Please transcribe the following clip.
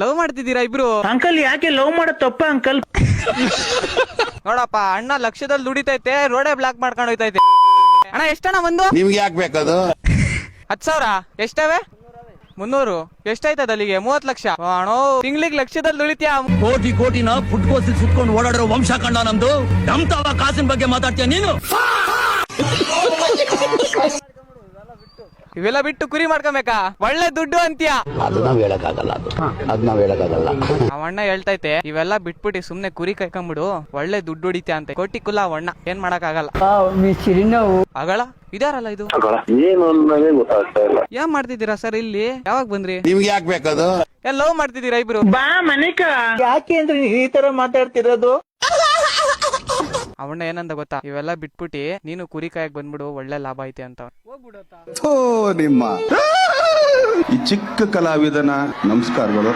Love ಮಾಡ್ತಿದ್ದೀರಾ ಇಬ್ರು? Uncle ಯಾಕೆ ಲವ್ ಮಾಡೋದ್ ತಪ್ಪ ಅಂಕಲ್? ನೋಡಪ್ಪ ಅಣ್ಣ ಲಕ್ಷದಲ್ಲಿ ದುಡಿತೈತೆ, ರೋಡೇ ಬ್ಲಾಕ್ ಮಾಡ್ಕೊಂಡು ಹೋಯ್ತೈತೆ. ಅಣ್ಣ ಎಷ್ಟಣ್ಣ ಒಂದು? ನಿಮ್ಗೆ ಯಾಕೆ ಬೇಕದು? 10,000 ಎಷ್ಟವೆ? 300 ಎಷ್ಟಾಯ್ತದ ಅಲ್ಲಿಗೆ? 30 ಲಕ್ಷ ಅಣ್ಣ. ತಿಂಗ್ಳಿಗೆ ಲಕ್ಷದಲ್ಲಿ ದುಡಿತ್ಯಾ? ಕೋಟಿ ಕೋಟಿನ ಫುಟ್ಕೋಸಿ ಸುತ್ಕೊಂಡು ಓಡಾಡಿರೋ ವಂಶ ಕಂಡ ನಮ್ದು. ನಮ್ ತಾವ ಕಾಸಿನ ಬಗ್ಗೆ ಮಾತಾಡ್ತೀಯ ನೀನು? ಇವೆಲ್ಲ ಬಿಟ್ಟು ಕುರಿ ಮಾಡ್ಕೊಬೇಕಾ? ಒಳ್ಳೆ ದುಡ್ಡು ಅಂತೀಯ. ಅದು ನಾವ್ ಹೇಳಕ್ಕಾಗಲ್ಲ, ಅದ್ ನಾವ್ ಹೇಳಕ್ಕಾಗಲ್ಲ. ಅವಣ್ಣ ಹೇಳ್ತೈತೆ ಇವೆಲ್ಲ ಬಿಟ್ಬಿಟ್ಟು ಸುಮ್ನೆ ಕುರಿ ಕಾಯ್ಕೊಂಡ್ಬಿಡು, ಒಳ್ಳೆ ದುಡ್ಡು ಹೊಡಿತ್ಯ ಅಂತ. ಕೋಟಿ ಕುಲ್ಲ ಅವಣ್ಣ, ಏನ್ ಮಾಡಕ್ ಆಗಲ್ಲ. ಅಗಳ ಇದಾರಲ್ಲ ಇದು ಏನು ಗೊತ್ತಾಗ್ತಾ ಇಲ್ಲ. ಏನ್ ಮಾಡ್ತಿದ್ದೀರಾ ಸರ್ ಇಲ್ಲಿ? ಯಾವಾಗ ಬಂದ್ರಿ? ನಿಮ್ಗೆ ಯಾಕೆ ಬೇಕದು? ಏನ್ ಲವ್ ಮಾಡ್ತಿದ್ದೀರಾ ಇಬ್ರು? ಬಾ ಮನಿಕ. ಯಾಕೆ ಅಂದ್ರೆ ಈ ತರ ಮಾತಾಡ್ತಿರೋದು? ಅವಣ್ಣ ಏನಂದ ಗೊತ್ತಾ, ಇವೆಲ್ಲ ಬಿಟ್ಬಿಟ್ಟು ನೀನು ಕುರಿ ಕಾಯಕ್ ಬಂದ್ಬಿಡು, ಒಳ್ಳೆ ಲಾಭ ಐತೆ ಅಂತ. ನಿಮ್ಮ ಈ ಚಿಕ್ಕ ಕಲಾವಿದನ ನಮಸ್ಕಾರಗಳು.